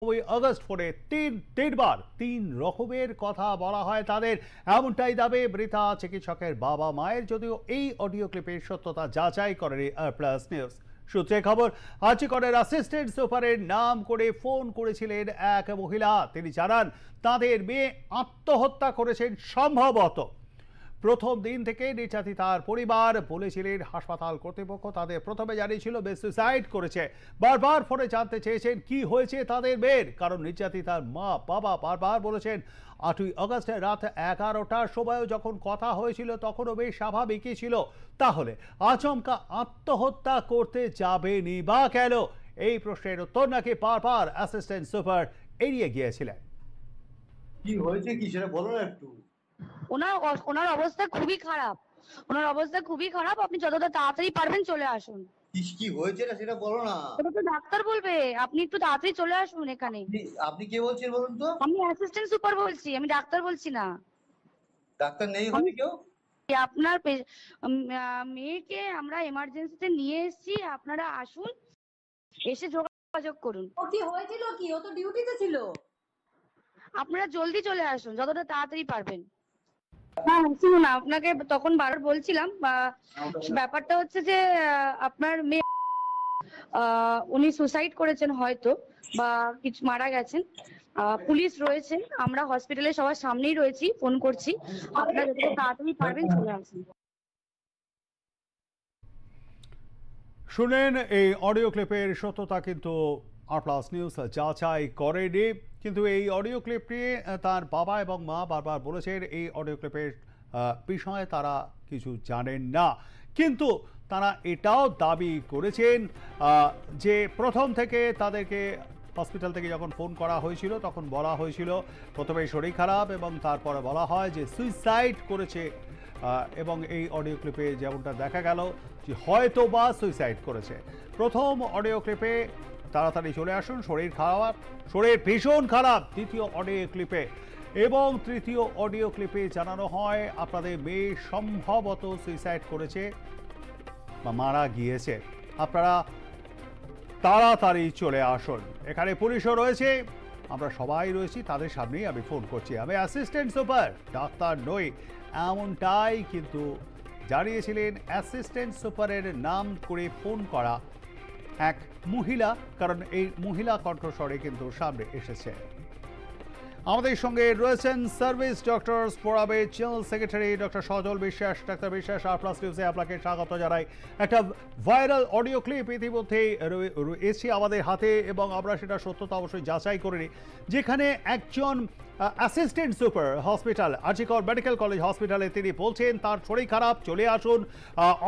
August পরে তিনবার তিন রকমের কথা বলা হয় তাদের, এমনটাই দাবি মৃতা চিকিৎসকের বাবা মায়ের, যদিও এই অডিও ক্লিপের সত্যতা যাচাই করেনি প্লাস নিউজ সূত্রে খবর। আর্জিকরের অ্যাসিস্ট্যান্ট সুপারের নাম করে ফোন করেছিলেন এক মহিলা। তিনি জানান তাদের মেয়ে আত্মহত্যা করেছেন সম্ভবত। প্রথম দিন থেকে নির্যাতিতার পরিবার বলেছিলেন হাসপাতাল কর্তৃপক্ষ তাদের প্রথমে জানিয়েছিল মেয়ে সুইসাইড করেছে। বারবার ফোনে জানতে চেয়েছেন কি হয়েছে তাদের মেয়ের, কারণ নির্যাতিতার মা বাবা বারবার বলেছেন 8ই আগস্ট রাত 11টার সময়ও যখন কথা হয়েছিল তখনও বেশ স্বাভাবিকই ছিল। তাহলে আচমকা আত্মহত্যা করতে যাবেনি বা কেন? এই প্রশ্নের উত্তর নাকি বারবার অ্যাসিস্ট্যান্ট সুপার এড়িয়ে গিয়েছিলেন। কি হয়েছে কি সেটা বলো না একটু। ওনার ওনার অবস্থা খুবই খারাপ। ওনার অবস্থা খুবই খারাপ। আপনি যতটা তাড়াতাড়ি পারবেন চলে আসুন। কি হয়েছে না সেটা বলো না। ওটা তো ডাক্তার বলবে। আপনি একটু তাড়াতাড়ি চলে আসুন এখানে। আপনি কে বলছেন বলুন তো? আমি অ্যাসিস্ট্যান্ট সুপার বলছি, আমি ডাক্তার বলছি না। ডাক্তার নেই হবে কেউ? আপনার মেয়েকে আমরা এমার্জেন্সিতে নিয়ে এসেছি, আপনারা আসুন, এসে যোগাযোগ করুন। ও কি হয়েছিল কি? ও তো ডিউটিতে ছিল। আপনারা জলদি চলে আসুন যতটা তাড়াতাড়ি পারবেন। হ্যাঁ শুনুন, আপনাকে তখন বারবার বলছিলাম ব্যাপারটা হচ্ছে যে আপনার মেয়ে উনি সুসাইড করেছেন হয়তো, বা কিছু মারা গেছেন। পুলিশ রয়েছে, আমরা হসপিটালে সবার সামনেই রয়েছি, ফোন করছি, আপনারা যতটা তাড়াতাড়ি পারবেন চলে আসুন। শুনেন, এই অডিও ক্লিপের সত্যতা কিন্তু আর প্লাস নিউজ যাচাই করেনি, কিন্তু এই অডিও ক্লিপ নিয়ে তার বাবা এবং মা বারবার বলেছেন এই অডিও ক্লিপের বিষয়ে তারা কিছু জানেন না। কিন্তু তারা এটাও দাবি করেছেন যে প্রথম থেকে তাদেরকে হসপিটাল থেকে যখন ফোন করা হয়েছিল তখন বলা হয়েছিল প্রথমে শরীর খারাপ এবং তারপরে বলা হয় যে সুইসাইড করেছে। এবং এই অডিও ক্লিপে যেমনটা দেখা গেল যে হয়তো বা সুইসাইড করেছে। প্রথম অডিও ক্লিপে তাড়াতাড়ি চলে আসুন, শরীর খারাপ, শরীর ভীষণ খারাপ দ্বিতীয় অডিও ক্লিপে, এবং তৃতীয় অডিও ক্লিপে জানানো হয় আপনাদের মেয়ে সম্ভবত সুইসাইড করেছে বা মারা গিয়েছে, আপনারা তাড়াতাড়ি চলে আসুন। এখানে পুলিশও রয়েছে, আমরা সবাই রয়েছি, তাদের সামনেই আমি ফোন করছি, আমি অ্যাসিস্ট্যান্ট সুপার, ডাক্তার নই, এমনটাই কিন্তু জানিয়েছিলেন অ্যাসিস্ট্যান্ট সুপারের নাম করে ফোন করা এক মহিলা, কারণ এই মহিলা কণ্ঠস্বরে কিন্তু সামনে এসেছে। আমাদের সঙ্গে রয়েছেন সার্ভিস ডক্টরস ফোরামের জেনারেল সেক্রেটারি ডক্টর সজল বিশ্বাস। ডাক্তার বিশ্বাস, আর প্লাস নিউজে আপনাকে স্বাগত জানাই। একটা ভাইরাল অডিও ক্লিপ ইতিমধ্যেই এসে আমাদের হাতে, এবং আমরা সেটা সত্যতা অবশ্যই যাচাই করে নিই, যেখানে একজন assistant super hospital, RG Kar medical college হসপিটালে, তিনি বলছেন তার শরীর খারাপ, চলে আসুন,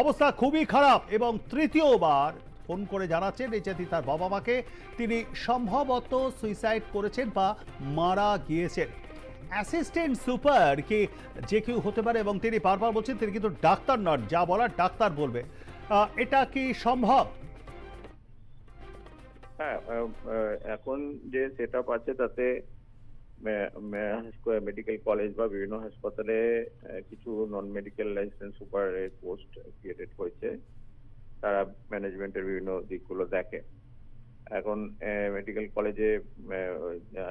অবস্থা খুবই খারাপ, এবং তৃতীয়বার ফোন করে জানাচ্ছেন নির্যাতিতার বাবা মাকে তিনি সম্ভবত সুইসাইড করেছেন বা মারা গিয়েছেন। অ্যাসিস্ট্যান্ট সুপার কি যে কেউ হতে পারে, এবং তিনি বারবার বলছেন তিনি কিন্তু ডাক্তার নন, যা বলার ডাক্তার বলবে। এটা কি সম্ভব? হ্যাঁ, এখন যে সেট আপ আছে তাতে মেডিকেল কলেজ বা বিভিন্ন হাসপাতালে কিছু নন মেডিকেল লাইসেন্স সুপারের পোস্ট ক্রিয়েটেড হয়েছে, তারা ম্যানেজমেন্টের বিভিন্ন দিকগুলো দেখে। এখন মেডিকেল কলেজে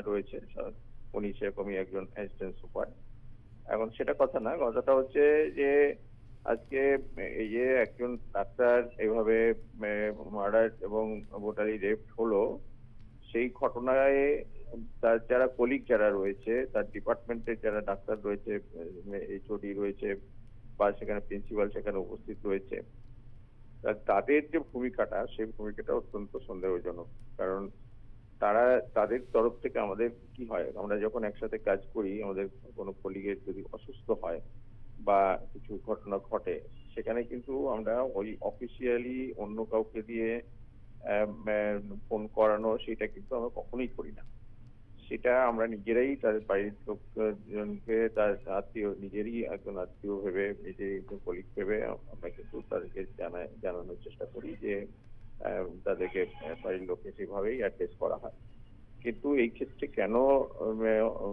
রয়েছে উনি সেরকমই একজন অ্যাসিস্ট্যান্ট সুপার। এখন সেটা কথা না, কথাটা হচ্ছে যে আজকে এই যে একজন ডাক্তার এইভাবে মার্ডার এবং ব্রুটালি রেপ হলো, সেই ঘটনায় তার যারা কলিগ যারা রয়েছে, তার ডিপার্টমেন্টের যারা ডাক্তার রয়েছে, এইচওডি রয়েছে বা সেখানে প্রিন্সিপাল সেখানে উপস্থিত রয়েছে, তাদের যে ভূমিকাটা, সেই ভূমিকাটা অত্যন্ত সন্দেহজনক। কারণ তারা তাদের তরফ থেকে আমাদের কি হয়, আমরা যখন একসাথে কাজ করি, আমাদের কোনো কলিগের যদি অসুস্থ হয় বা কিছু ঘটনা ঘটে, সেখানে কিন্তু আমরা ওই অফিসিয়ালি অন্য কাউকে দিয়ে ফোন করানো, সেটা কিন্তু আমরা কখনোই করি না। সেটা আমরা নিজেরাই তাদের বাড়ির লোকজনকে, তার আত্মীয়, নিজেরই একজন আত্মীয় ভেবে, নিজেরই একজন কলিগ ভেবে আমরা কিন্তু তাদেরকে জানানোর চেষ্টা করি যে তাদেরকে বাড়ির লোককে সেভাবেই অ্যাড্রেস করা হয়। কিন্তু এই ক্ষেত্রে কেন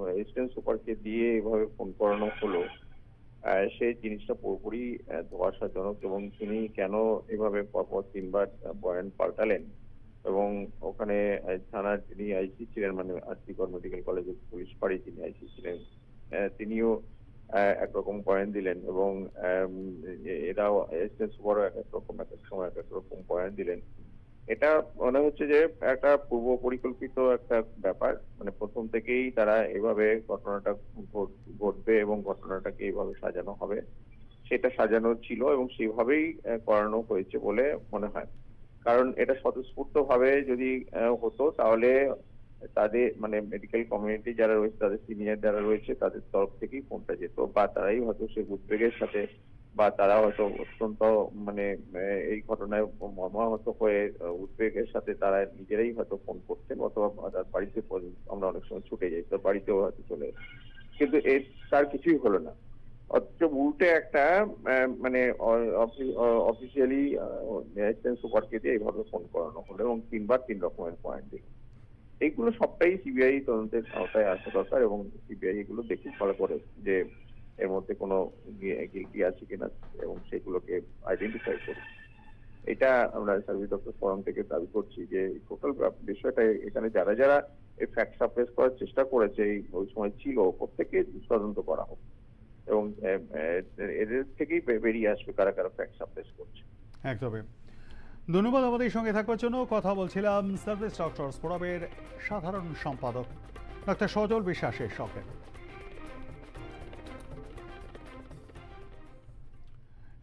অ্যাসিস্ট্যান্ট সুপারকে দিয়ে এভাবে ফোন করানো হলো, সেই জিনিসটা পুরোপুরি ধোঁয়াশাজনক। এবং তিনি কেন এভাবে পরপর 3বার বয়ান পাল্টালেন, এবং ওখানে থানার যিনি আইসি ছিলেন, মানে আরজিকর মেডিকেল কলেজের পুলিশ ফাঁড়ি যিনি আইসি ছিলেন, তিনিও একরকম পয়েন্ট দিলেন এবং এরাও এসএস বড় এক এক রকম এক এক সময় এক এক রকম পয়েন্ট দিলেন। এটা মনে হচ্ছে যে একটা পূর্ব পরিকল্পিত একটা ব্যাপার, মানে প্রথম থেকেই তারা এভাবে ঘটনাটা ঘটবে এবং ঘটনাটাকে এইভাবে সাজানো হবে, সেটা সাজানো ছিল এবং সেইভাবেই করানো হয়েছে বলে মনে হয়। কারণ এটা স্বতঃস্ফূর্ত ভাবে যদি হতো তাহলে তাদের মানে মেডিকেল কমিউনিটি যারা রয়েছে, তাদের সিনিয়র যারা রয়েছে, তাদের তরফ থেকেই ফোনটা যেত, বা তারাই হয়তো সেই উদ্বেগের সাথে, বা তারা হয়তো অত্যন্ত মানে এই ঘটনায় মর্মাহত হয়ে উদ্বেগের সাথে তারা নিজেরাই হয়তো ফোন করতেন, অথবা তার বাড়িতে আমরা অনেক সময় ছুটে যাই, তার বাড়িতেও হয়তো চলে, কিন্তু তার কিছুই হলো না। অথচ উল্টে একটা মানে অফিসিয়ালি অ্যাসিস্ট্যান্ট সুপারকে দিয়ে এইভাবে ফোন করানো হলো এবং 3 বার 3 রকমের পয়েন্ট দিল। এইগুলো সবটাই সিবিআই তদন্তের আওতায় আসা দরকার এবং সিবিআই এগুলো দেখুক ভালো করে যে এর মধ্যে কোনো গিল্টি আছে কিনা এবং সেগুলোকে আইডেন্টিফাই করুক। এটা আমরা সার্ভিস ডক্টর ফোরাম থেকে দাবি করছি যে টোটাল বিষয়টা এখানে যারা যারা এই ফ্যাক্ট সাপ্রেস করার চেষ্টা করেছে ওই সময় ছিল, প্রত্যেককে তদন্ত করা হোক এবং এদের থেকেই বেরিয়ে আসবে কারা কারা ফ্যাক্ট সাপ্রেস করছে। একদমই। ধন্যবাদ আমাদের সঙ্গে থাকবার জন্য। কথা বলছিলাম সার্ভিস ডক্টরস ফোরামের সাধারণ সম্পাদক ডাক্তার সজল বিশ্বাসের সঙ্গে।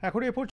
এখন এ